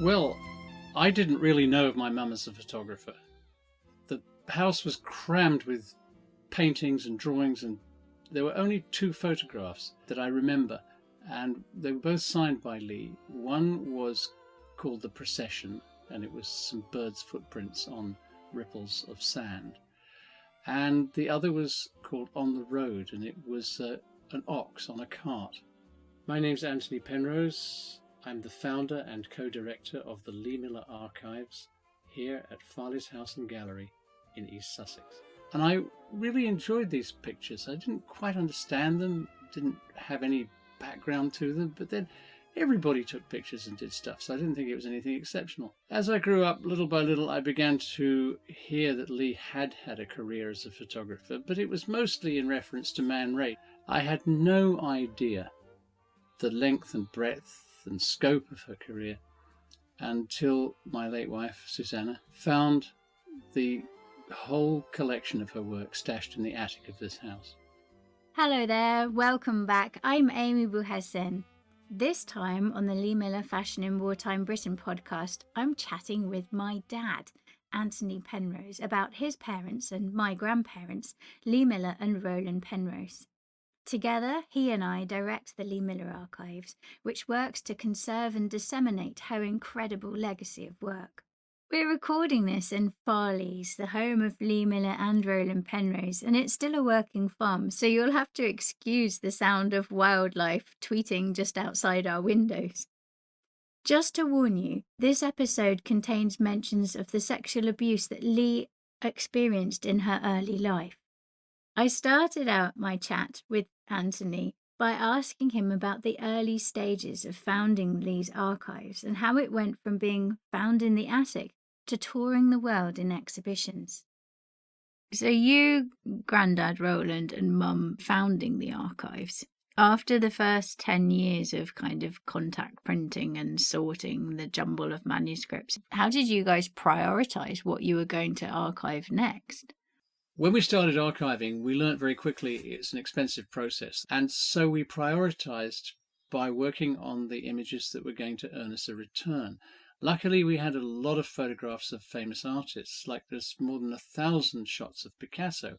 Well, I didn't really know of my mum as a photographer. The house was crammed with paintings and drawings, and there were only 2 photographs that I remember, and they were both signed by Lee. One was called The Procession, and it was some birds' footprints on ripples of sand. And the other was called On the Road, and it was an ox on a cart. My name's Antony Penrose. I'm the founder and co-director of the Lee Miller Archives here at Farleys House and Gallery in East Sussex. And I really enjoyed these pictures. I didn't quite understand them, didn't have any background to them, but then everybody took pictures and did stuff, so I didn't think it was anything exceptional. As I grew up, little by little, I began to hear that Lee had had a career as a photographer, but it was mostly in reference to Man Ray. I had no idea the length and breadth and scope of her career until my late wife, Susanna, found the whole collection of her work stashed in the attic of this house. Hello there, welcome back. I'm Ami Bouhassane. This time on the Lee Miller Fashion in Wartime Britain podcast, I'm chatting with my dad, Antony Penrose, about his parents and my grandparents, Lee Miller and Roland Penrose. Together, he and I direct the Lee Miller Archives, which works to conserve and disseminate her incredible legacy of work. We're recording this in Farleys, the home of Lee Miller and Roland Penrose, and it's still a working farm, so you'll have to excuse the sound of wildlife tweeting just outside our windows. Just to warn you, this episode contains mentions of the sexual abuse that Lee experienced in her early life. I started out my chat with Antony by asking him about the early stages of founding Lee's archives and how it went from being found in the attic to touring the world in exhibitions. So you, Grandad Roland, and Mum founding the archives, after the first 10 years of kind of contact printing and sorting the jumble of manuscripts, how did you guys prioritise what you were going to archive next? When we started archiving, we learnt very quickly it's an expensive process. And so we prioritised by working on the images that were going to earn us a return. Luckily, we had a lot of photographs of famous artists, like there's more than 1,000 shots of Picasso.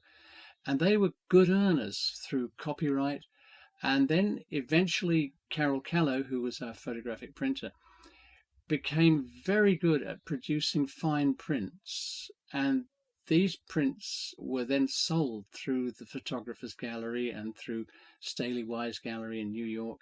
And they were good earners through copyright. And then eventually Carol Callow, who was our photographic printer, became very good at producing fine prints. And these prints were then sold through the Photographers Gallery and through Staley Wise Gallery in New York.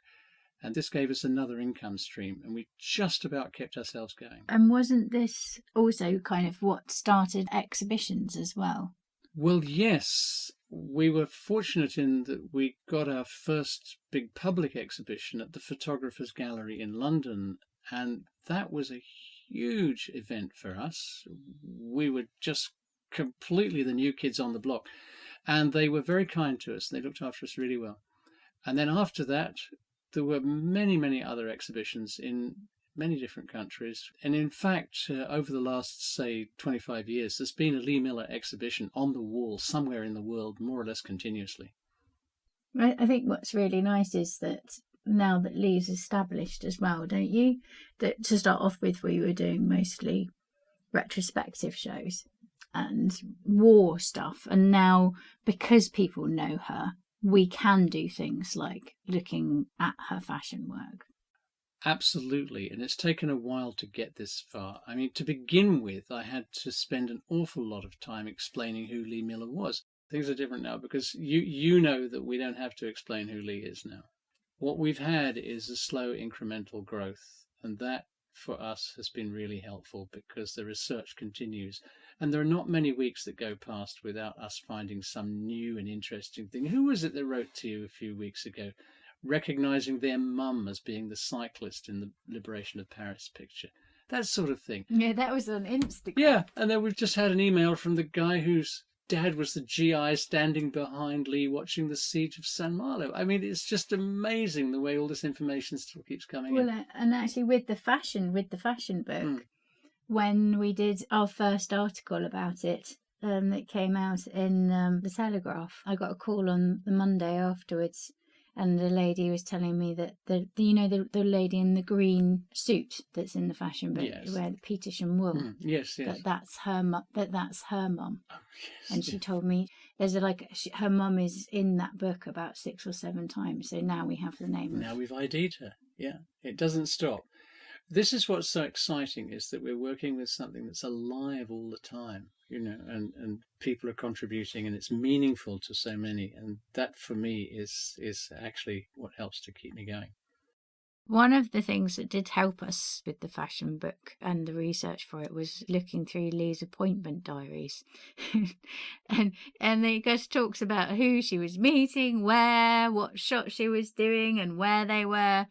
And this gave us another income stream, and we just about kept ourselves going. And wasn't this also kind of what started exhibitions as well? Well, yes. We were fortunate in that we got our first big public exhibition at the Photographers Gallery in London, and that was a huge event for us. We were just completely the new kids on the block, and they were very kind to us. They looked after us really well. And then after that, there were many other exhibitions in many different countries. And in fact, over the last, say, 25 years, there's been a Lee Miller exhibition on the wall somewhere in the world, more or less continuously. I think what's really nice is that now that Lee's established as well, don't you? That to start off with, we were doing mostly retrospective shows and war stuff, and now because people know her, we can do things like looking at her fashion work. Absolutely, and it's taken a while to get this far. I mean, to begin with, I had to spend an awful lot of time explaining who Lee Miller was. Things are different now because you know that we don't have to explain who Lee is now. What we've had is a slow incremental growth, and that for us has been really helpful because the research continues. And there are not many weeks that go past without us finding some new and interesting thing. Who was it that wrote to you a few weeks ago, recognizing their mum as being the cyclist in the Liberation of Paris picture? That sort of thing. Yeah, that was on Instagram. Yeah, and then we've just had an email from the guy whose dad was the GI standing behind Lee watching the siege of San Malo. I mean, it's just amazing the way all this information still keeps coming in. And actually with the fashion book, when we did our first article about it, that came out in the Telegraph, I got a call on the Monday afterwards, And the lady was telling me that the lady in the green suit that's in the fashion book, Yes. where the Petersham wool. Yes. That's her mum. That's her mum. Oh, yes, and she told me there's her mum is in that book about 6 or 7 times. So now we have the name. Now we've ID'd her. Yeah, it doesn't stop. This is what's so exciting, is that we're working with something that's alive all the time, and people are contributing, and it's meaningful to so many. And that, for me, is actually what helps to keep me going. One of the things that did help us with the fashion book and the research for it was looking through Lee's appointment diaries. and it just talks about who she was meeting, where, what shot she was doing, and where they were.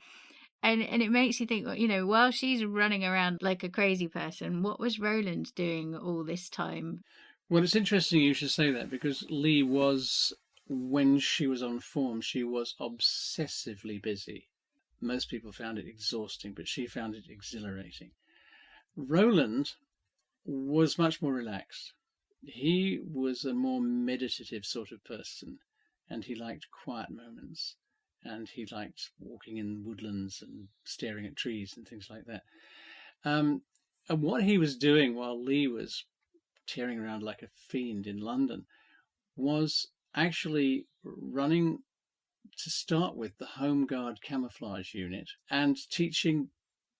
And it makes you think, while she's running around like a crazy person, what was Roland doing all this time? Well, it's interesting you should say that, because Lee was, when she was on form, she was obsessively busy. Most people found it exhausting, but she found it exhilarating. Roland was much more relaxed. He was a more meditative sort of person, and he liked quiet moments. And he liked walking in woodlands and staring at trees and things like that. And what he was doing while Lee was tearing around like a fiend in London was actually running, to start with, the Home Guard camouflage unit and teaching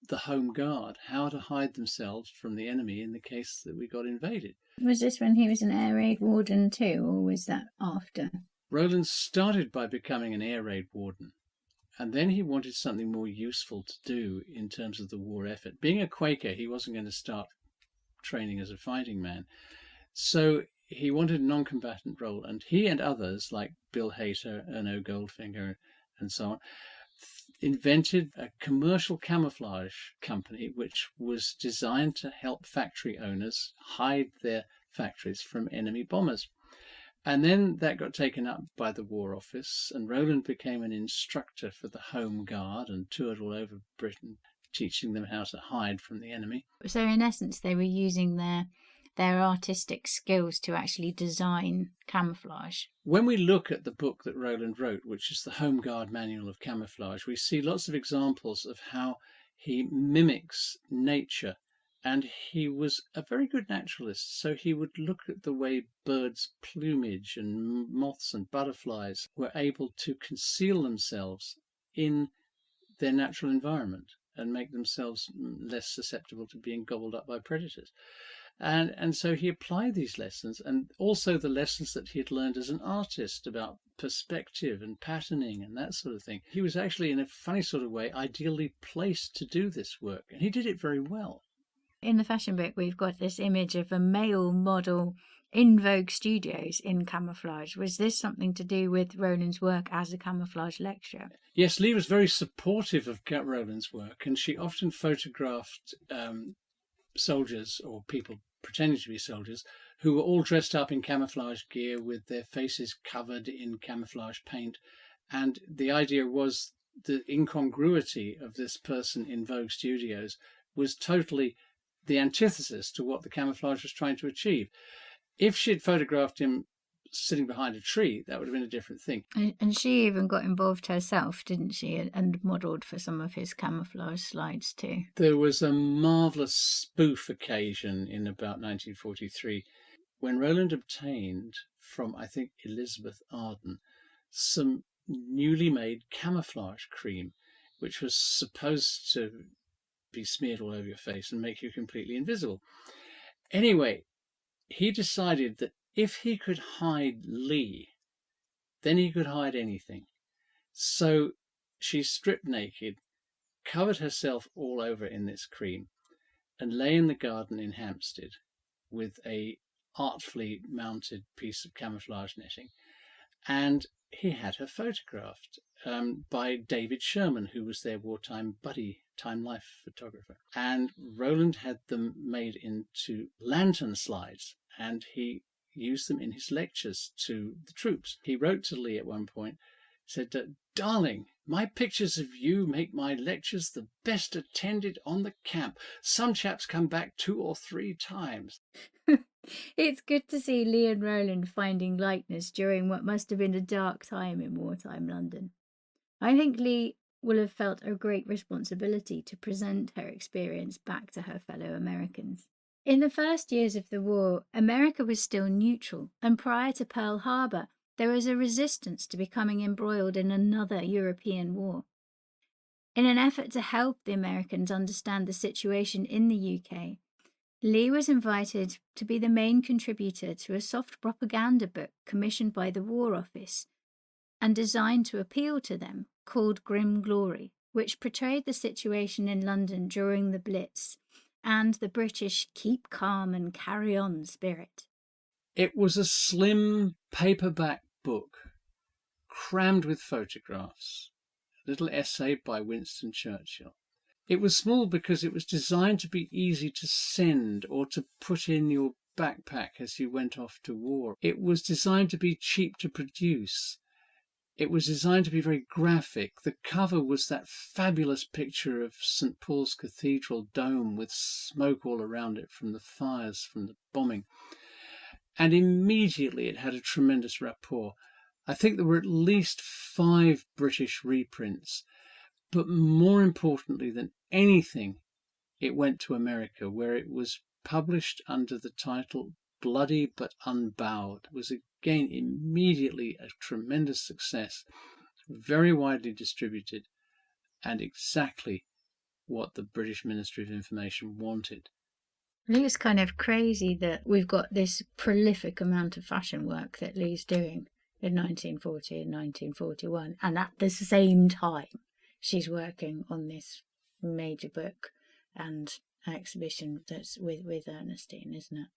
the Home Guard how to hide themselves from the enemy in the case that we got invaded. Was this when he was an air raid warden too, or was that after? Roland started by becoming an air raid warden, and then he wanted something more useful to do in terms of the war effort. Being a Quaker, he wasn't going to start training as a fighting man. So he wanted a non-combatant role, and he and others like Bill Hayter, Erno Goldfinger, and so on, invented a commercial camouflage company which was designed to help factory owners hide their factories from enemy bombers. And then that got taken up by the War Office, and Roland became an instructor for the Home Guard and toured all over Britain, teaching them how to hide from the enemy. So in essence, they were using their artistic skills to actually design camouflage. When we look at the book that Roland wrote, which is the Home Guard Manual of Camouflage, we see lots of examples of how he mimics nature. And he was a very good naturalist, so he would look at the way birds' plumage and moths and butterflies were able to conceal themselves in their natural environment and make themselves less susceptible to being gobbled up by predators. And so he applied these lessons, and also the lessons that he had learned as an artist about perspective and patterning and that sort of thing. He was actually, in a funny sort of way, ideally placed to do this work, and he did it very well. In the fashion book, we've got this image of a male model in Vogue Studios in camouflage. Was this something to do with Roland's work as a camouflage lecturer? Yes, Lee was very supportive of Roland's work, and she often photographed soldiers, or people pretending to be soldiers, who were all dressed up in camouflage gear with their faces covered in camouflage paint. And the idea was the incongruity of this person in Vogue Studios was totally the antithesis to what the camouflage was trying to achieve. If she'd photographed him sitting behind a tree, that would have been a different thing. And she even got involved herself, didn't she, and modelled for some of his camouflage slides too. There was a marvellous spoof occasion in about 1943 when Roland obtained from, I think, Elizabeth Arden, some newly made camouflage cream, which was supposed to be smeared all over your face and make you completely invisible. Anyway, he decided that if he could hide Lee, then he could hide anything. So she stripped naked, covered herself all over in this cream, and lay in the garden in Hampstead with a artfully mounted piece of camouflage netting. And he had her photographed by David Sherman, who was their wartime buddy, time life photographer. And Roland had them made into lantern slides, and he used them in his lectures to the troops. He wrote to Lee at one point, said, "Darling, my pictures of you make my lectures the best attended on the camp. Some chaps come back 2 or 3 times." It's good to see Lee and Roland finding likeness during what must have been a dark time in wartime London. I think Lee will have felt a great responsibility to present her experience back to her fellow Americans. In the first years of the war, America was still neutral, and prior to Pearl Harbor, there was a resistance to becoming embroiled in another European war. In an effort to help the Americans understand the situation in the UK, Lee was invited to be the main contributor to a soft propaganda book commissioned by the War Office and designed to appeal to them, called Grim Glory, which portrayed the situation in London during the Blitz and the British keep calm and carry on spirit. It was a slim paperback book crammed with photographs, a little essay by Winston Churchill. It was small because it was designed to be easy to send or to put in your backpack as you went off to war. It was designed to be cheap to produce. It was designed to be very graphic. The cover was that fabulous picture of St. Paul's Cathedral dome with smoke all around it from the fires from the bombing. And immediately it had a tremendous rapport. I think there were at least 5 British reprints. But more importantly than anything, it went to America, where it was published under the title Bloody but Unbowed. It was again immediately a tremendous success, very widely distributed, and exactly what the British Ministry of Information wanted. I think it's kind of crazy that we've got this prolific amount of fashion work that Lee's doing in 1940 and 1941, and at the same time she's working on this major book and exhibition that's with Ernestine, isn't it?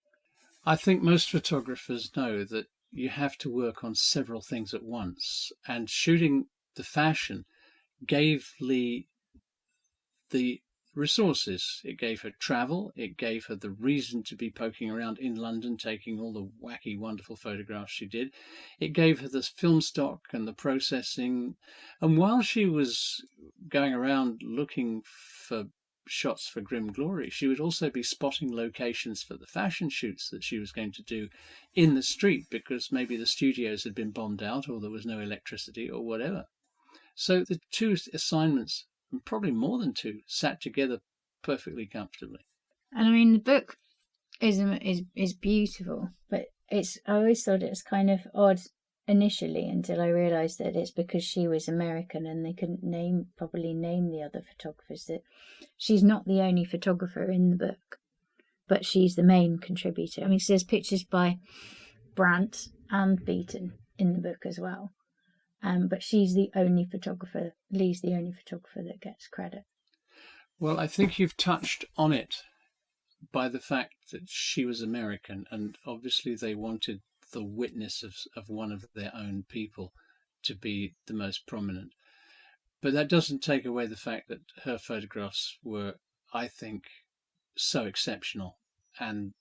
I think most photographers know that you have to work on several things at once, and shooting the fashion gave Lee the resources. It gave her travel, it gave her the reason to be poking around in London, taking all the wacky, wonderful photographs she did. It gave her the film stock and the processing. And while she was going around looking for shots for Grim Glory, she would also be spotting locations for the fashion shoots that she was going to do in the street, because maybe the studios had been bombed out or there was no electricity or whatever. So the 2 assignments, and probably more than 2, sat together perfectly comfortably. And I mean, the book is beautiful, but I always thought it was kind of odd initially until I realised that it's because she was American and they couldn't properly name the other photographers. That she's not the only photographer in the book, but she's the main contributor. I mean, there's pictures by Brandt and Beaton in the book as well. But she's the only photographer, Lee's the only photographer that gets credit. Well, I think you've touched on it by the fact that she was American, and obviously they wanted the witness of one of their own people to be the most prominent. But that doesn't take away the fact that her photographs were, I think, so exceptional, and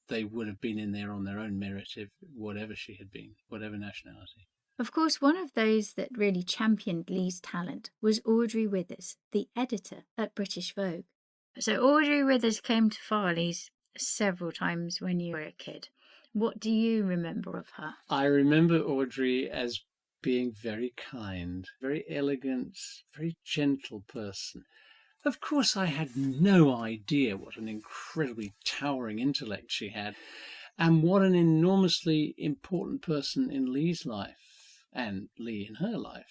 they would have been in there on their own merit, if whatever she had been, whatever nationality. Of course, one of those that really championed Lee's talent was Audrey Withers, the editor at British Vogue. So Audrey Withers came to Farleys several times when you were a kid. What do you remember of her? I remember Audrey as being very kind, very elegant, very gentle person. Of course, I had no idea what an incredibly towering intellect she had, and what an enormously important person in Lee's life, and Lee in her life.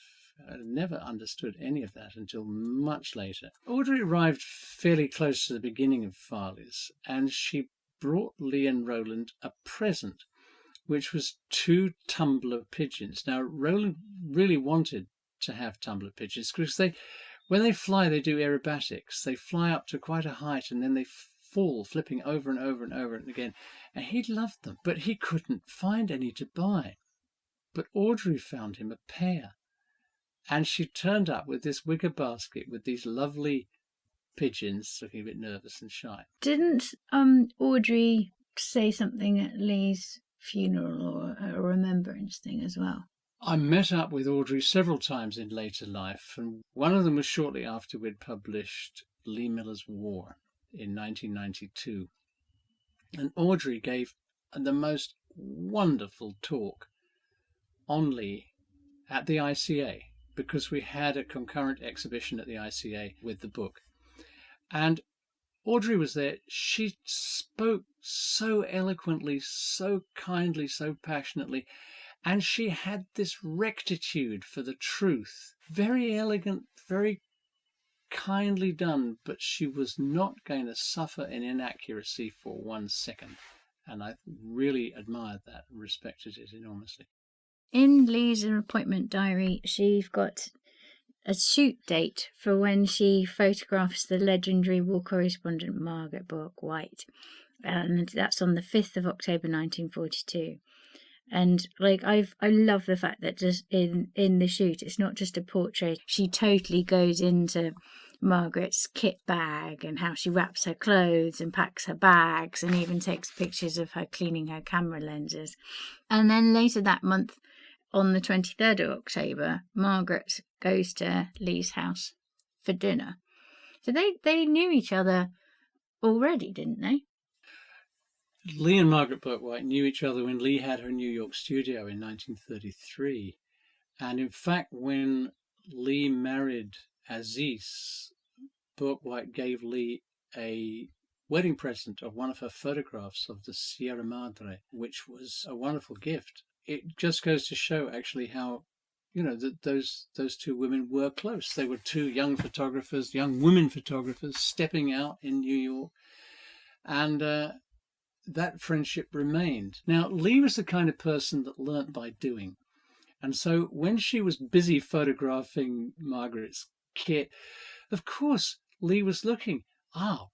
I never understood any of that until much later. Audrey arrived fairly close to the beginning of Farleys, and she brought Lee and Roland a present, which was 2 tumbler pigeons. Now, Roland really wanted to have tumbler pigeons because when they fly, they do aerobatics. They fly up to quite a height and then they fall, flipping over and over and over and again. And he loved them, but he couldn't find any to buy. But Audrey found him a pair. And she turned up with this wicker basket with these lovely pigeons, looking a bit nervous and shy. Didn't Audrey say something at Lee's funeral or a remembrance thing as well? I met up with Audrey several times in later life, and one of them was shortly after we'd published Lee Miller's War in 1992. And Audrey gave the most wonderful talk on Lee at the ICA. because we had a concurrent exhibition at the ICA with the book. And Audrey was there. She spoke so eloquently, so kindly, so passionately, and she had this rectitude for the truth. Very elegant, very kindly done, but she was not going to suffer in inaccuracy for 1 second. And I really admired that and respected it enormously. In Lee's appointment diary, she's got a shoot date for when she photographs the legendary war correspondent Margaret Bourke-White, and that's on the 5th of October 1942. And like I love the fact that just in the shoot, it's not just a portrait. She totally goes into Margaret's kit bag and how she wraps her clothes and packs her bags, and even takes pictures of her cleaning her camera lenses. And then later that month, on the 23rd of October, Margaret goes to Lee's house for dinner. So they knew each other already, didn't they? Lee and Margaret Bourke-White knew each other when Lee had her New York studio in 1933. And in fact, when Lee married Aziz, Bourke-White gave Lee a wedding present of one of her photographs of the Sierra Madre, which was a wonderful gift. It just goes to show actually how, that those two women were close. They were two young photographers, young women photographers, stepping out in New York. And that friendship remained. Now, Lee was the kind of person that learnt by doing. And so when she was busy photographing Margaret's kit, of course, Lee was looking,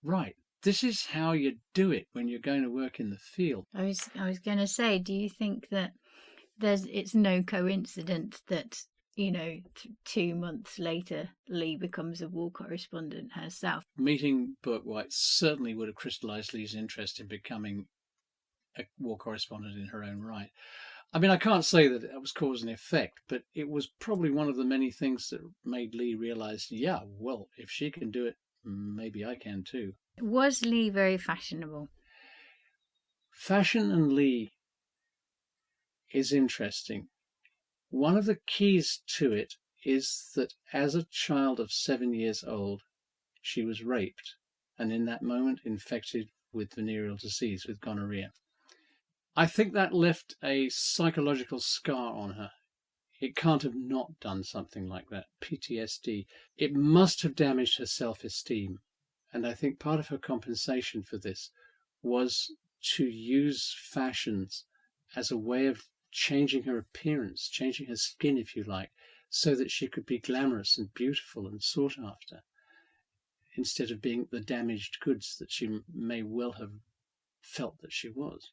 right, this is how you do it when you're going to work in the field. I was going to say, do you think that it's no coincidence that 2 months later Lee becomes a war correspondent herself? Meeting Bourke-White certainly would have crystallized Lee's interest in becoming a war correspondent in her own right. I mean, I can't say that it was cause and effect, but it was probably one of the many things that made Lee realize, if she can do it, maybe I can too. Was Lee very fashionable? Fashion and Lee is interesting. One of the keys to it is that as a child of 7 years old, she was raped, and in that moment infected with venereal disease, with gonorrhea. I think that left a psychological scar on her. It can't have not done something like that, PTSD. It must have damaged her self-esteem. And I think part of her compensation for this was to use fashions as a way of changing her appearance, changing her skin, if you like, so that she could be glamorous and beautiful and sought after, instead of being the damaged goods that she may well have felt that she was.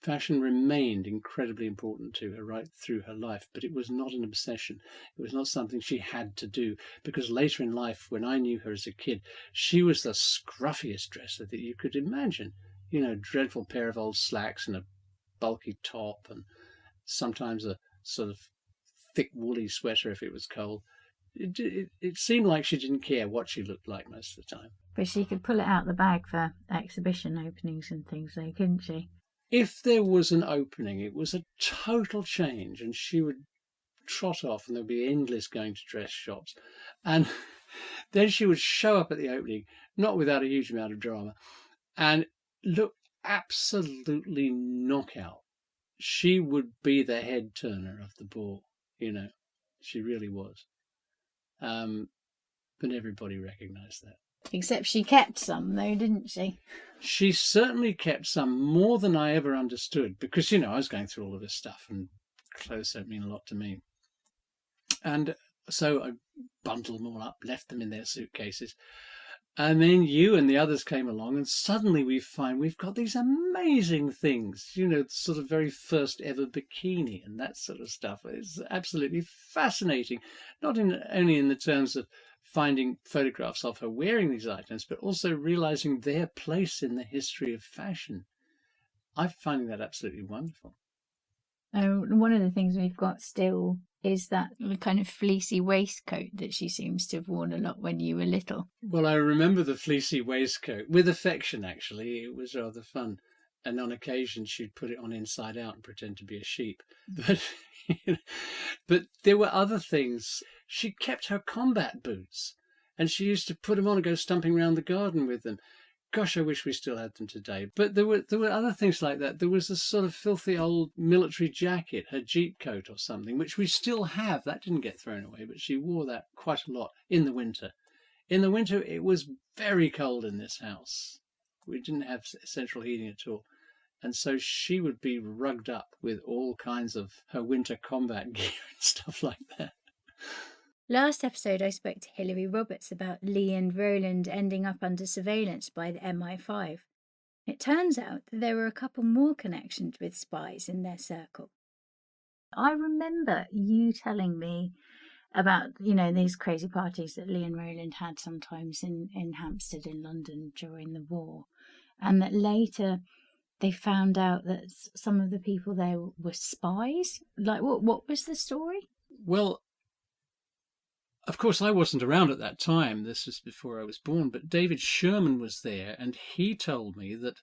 Fashion remained incredibly important to her right through her life, but it was not an obsession. It was not something she had to do, because later in life, when I knew her as a kid, she was the scruffiest dresser that you could imagine. Dreadful pair of old slacks and a bulky top, and sometimes a sort of thick woolly sweater if it was cold. It seemed like she didn't care what she looked like most of the time. But she could pull it out the bag for exhibition openings and things, though, couldn't she? If there was an opening, it was a total change, and she would trot off, and there'd be endless going to dress shops. And then she would show up at the opening, not without a huge amount of drama, and look absolutely knockout. She would be the head turner of the ball, she really was. But everybody recognized that. Except she kept some, though, didn't she? She certainly kept some, more than I ever understood, because, I was going through all of this stuff, and clothes don't mean a lot to me. And so I bundled them all up, left them in their suitcases. And then you and the others came along, and suddenly we find we've got these amazing things, the sort of very first ever bikini and that sort of stuff. It's absolutely fascinating, not only in the terms of finding photographs of her wearing these items, but also realizing their place in the history of fashion. I'm finding that absolutely wonderful. One of the things we've got still is that kind of fleecy waistcoat that she seems to have worn a lot when you were little. Well, I remember the fleecy waistcoat with affection, actually. It was rather fun. And on occasion, she'd put it on inside out and pretend to be a sheep. But, But there were other things. She kept her combat boots, and she used to put them on and go stumping around the garden with them. Gosh, I wish we still had them today. But there were other things like that. There was a sort of filthy old military jacket, her jeep coat or something, which we still have. That didn't get thrown away, but she wore that quite a lot in the winter. In the winter, it was very cold in this house. We didn't have central heating at all. And so she would be rugged up with all kinds of her winter combat gear and stuff like that. Last episode, I spoke to Hilary Roberts about Lee and Roland ending up under surveillance by the MI5. It turns out that there were a couple more connections with spies in their circle. I remember you telling me about, these crazy parties that Lee and Roland had sometimes in Hampstead in London during the war, and that later they found out that some of the people there were spies. Like, what was the story? Well, of course, I wasn't around at that time. This was before I was born. But David Sherman was there, and he told me that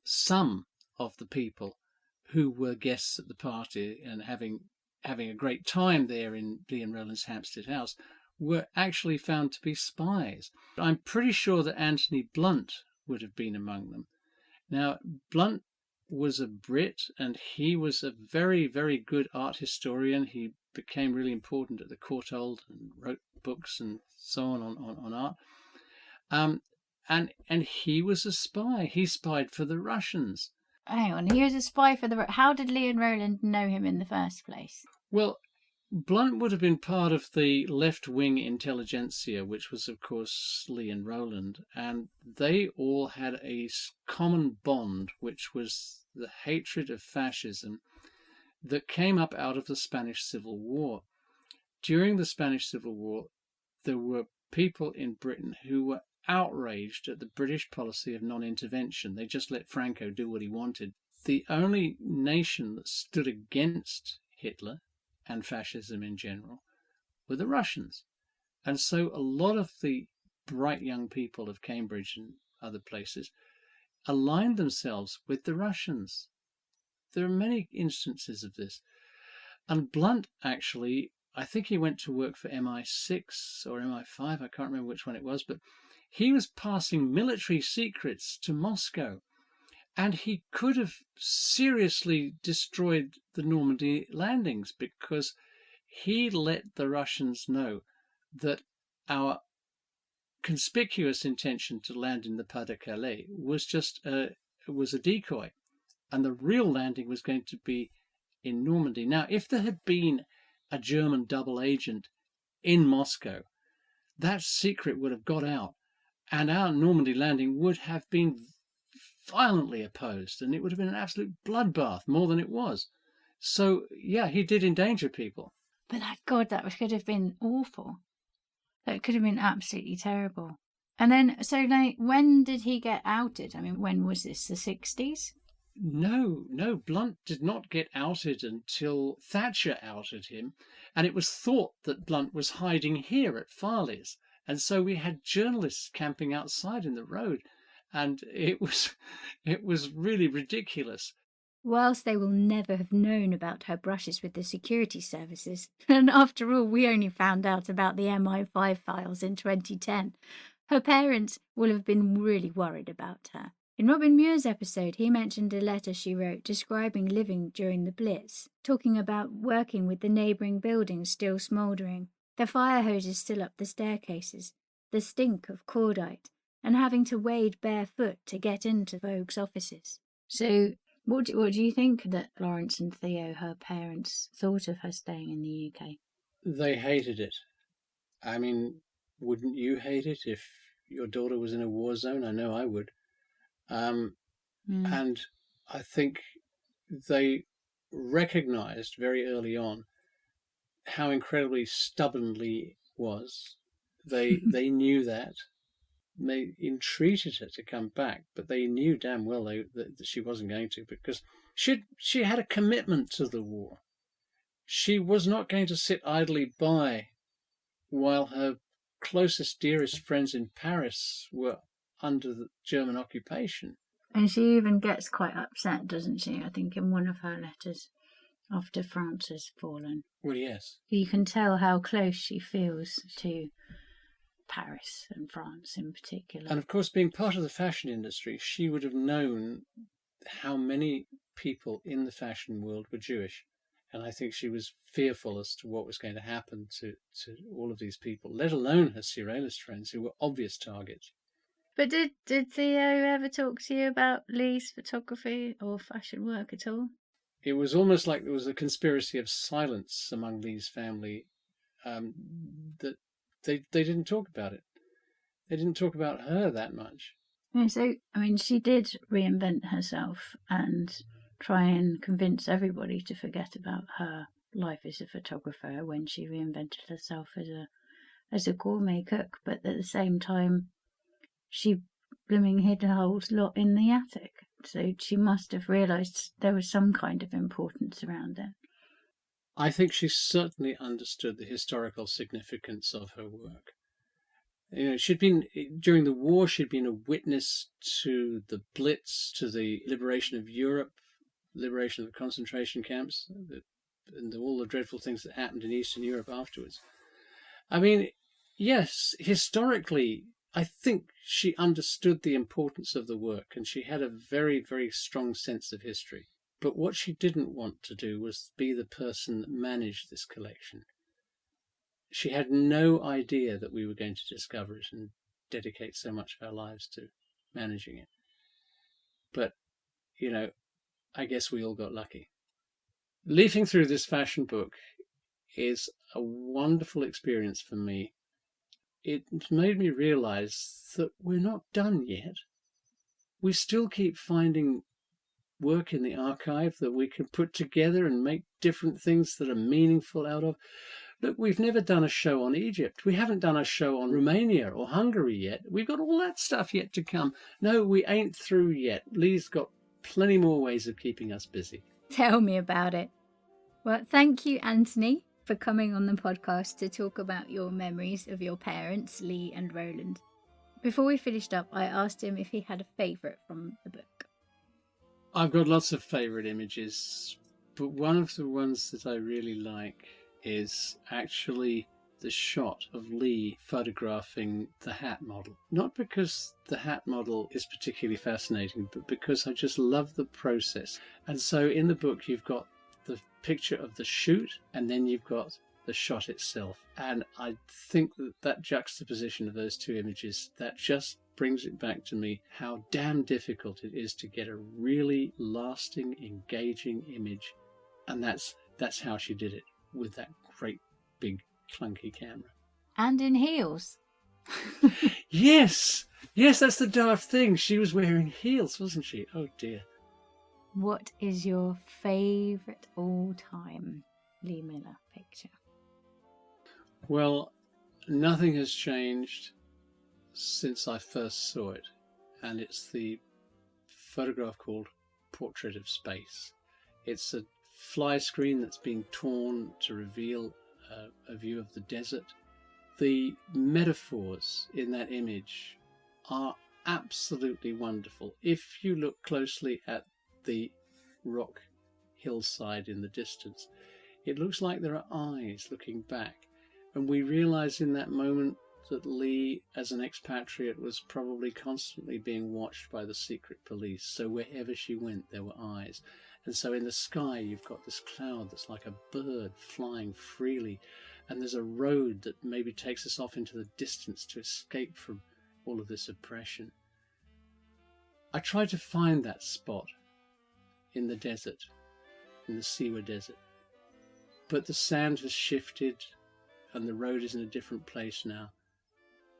some of the people who were guests at the party and having a great time there in Lee and Roland's Hampstead house were actually found to be spies. I'm pretty sure that Anthony Blunt would have been among them. Now, Blunt was a Brit, and he was a very, very good art historian. He became really important at the Courtauld and wrote books and so on art. And he was a spy. He spied for the Russians. Hang on, he was a spy for the... How did Lee and Roland know him in the first place? Well, Blunt would have been part of the left-wing intelligentsia, which was, of course, Lee and Roland, and they all had a common bond, which was the hatred of fascism that came up out of the Spanish Civil War. During the Spanish Civil War, there were people in Britain who were outraged at the British policy of non-intervention. They just let Franco do what he wanted. The only nation that stood against Hitler and fascism in general were the Russians. And so a lot of the bright young people of Cambridge and other places aligned themselves with the Russians. There are many instances of this. And Blunt, actually, I think he went to work for MI6 or MI5, I can't remember which one it was, but he was passing military secrets to Moscow. And he could have seriously destroyed the Normandy landings because he let the Russians know that our conspicuous intention to land in the Pas-de-Calais was a decoy. And the real landing was going to be in Normandy. Now, if there had been a German double agent in Moscow, that secret would have got out, and our Normandy landing would have been violently opposed, and it would have been an absolute bloodbath, more than it was. So, yeah, he did endanger people. But that could have been awful. That could have been absolutely terrible. And then, when did he get outed? I mean, when was this, the 60s? No, Blunt did not get outed until Thatcher outed him, and it was thought that Blunt was hiding here at Farleys, and so we had journalists camping outside in the road, and it was really ridiculous. Whilst they will never have known about her brushes with the security services, and after all, we only found out about the MI5 files in 2010, her parents will have been really worried about her. In Robin Muir's episode, he mentioned a letter she wrote describing living during the Blitz, talking about working with the neighbouring buildings still smouldering, the fire hoses still up the staircases, the stink of cordite, and having to wade barefoot to get into Vogue's offices. So, what do you think that Florence and Theo, her parents, thought of her staying in the UK? They hated it. I mean, wouldn't you hate it if your daughter was in a war zone? I know I would. And I think they recognized very early on how incredibly stubborn Lee was. They knew that. They entreated her to come back, but they knew damn well that she wasn't going to, because she had a commitment to the war. She was not going to sit idly by while her closest, dearest friends in Paris were under the German occupation. And she even gets quite upset, doesn't she? I think in one of her letters. after France has fallen. Well, yes. You can tell how close she feels to Paris and France in particular. And of course, being part of the fashion industry, she would have known how many people in the fashion world were Jewish. And I think she was fearful as to what was going to happen to all of these people, let alone her Surrealist friends, who were obvious targets. But did Theo ever talk to you about Lee's photography or fashion work at all? It was almost like there was a conspiracy of silence among Lee's family, that they didn't talk about it. They didn't talk about her that much. Yeah, so, I mean, she did reinvent herself and try and convince everybody to forget about her life as a photographer when she reinvented herself as a gourmet cook. But at the same time, she blooming hid a whole lot in the attic. So she must have realised there was some kind of importance around it. I think she certainly understood the historical significance of her work. You know, during the war, she'd been a witness to the Blitz, to the liberation of Europe, liberation of the concentration camps, and all the dreadful things that happened in Eastern Europe afterwards. I mean, yes, historically, I think she understood the importance of the work, and she had a very, very strong sense of history. But what she didn't want to do was be the person that managed this collection. She had no idea that we were going to discover it and dedicate so much of our lives to managing it. But, you know, I guess we all got lucky. Leafing through this fashion book is a wonderful experience for me. It made me realize that we're not done yet. We still keep finding work in the archive that we can put together and make different things that are meaningful out of. Look, we've never done a show on Egypt. We haven't done a show on Romania or Hungary yet. We've got all that stuff yet to come. No, we ain't through yet. Lee's got plenty more ways of keeping us busy. Tell me about it. Well, thank you, Antony, for coming on the podcast to talk about your memories of your parents, Lee and Roland. Before we finished up, I asked him if he had a favourite from the book. I've got lots of favourite images, but one of the ones that I really like is actually the shot of Lee photographing the hat model. Not because the hat model is particularly fascinating, but because I just love the process. And so in the book, you've got the picture of the shoot, and then you've got the shot itself. And I think that juxtaposition of those two images, that just brings it back to me how damn difficult it is to get a really lasting, engaging image. And that's how she did it, with that great big clunky camera. And in heels. Yes, that's the daft thing. She was wearing heels, wasn't she? Oh dear. What is your favourite all-time Lee Miller picture? Well, nothing has changed since I first saw it, and it's the photograph called Portrait of Space. It's a fly screen that's been torn to reveal a view of the desert. The metaphors in that image are absolutely wonderful. If you look closely at the rock hillside in the distance, it looks like there are eyes looking back, and we realize in that moment that Lee, as an expatriate, was probably constantly being watched by the secret police. So wherever she went, there were eyes. And so in the sky, you've got this cloud that's like a bird flying freely. And there's a road that maybe takes us off into the distance to escape from all of this oppression. I tried to find that spot in the desert, in the Siwa desert. But the sand has shifted and the road is in a different place now.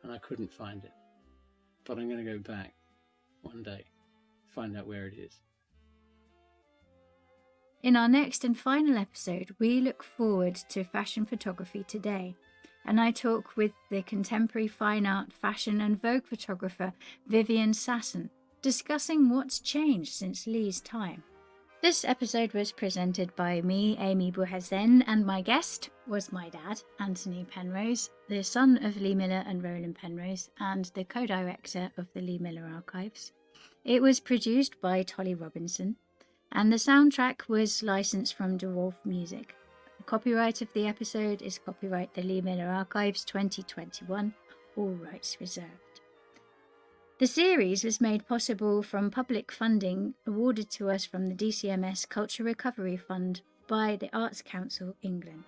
And I couldn't find it. But I'm going to go back one day, find out where it is. In our next and final episode, we look forward to fashion photography today, and I talk with the contemporary fine art, fashion and Vogue photographer Vivian Sasson, discussing what's changed since Lee's time. This episode was presented by me, Ami Bouhassane, and my guest was my dad, Antony Penrose, the son of Lee Miller and Roland Penrose, and the co-director of the Lee Miller Archives. It was produced by Tolly Robinson, and the soundtrack was licensed from Dwarf Music. The copyright of the episode is copyright the Lee Miller Archives 2021, all rights reserved. The series was made possible from public funding awarded to us from the DCMS Culture Recovery Fund by the Arts Council England.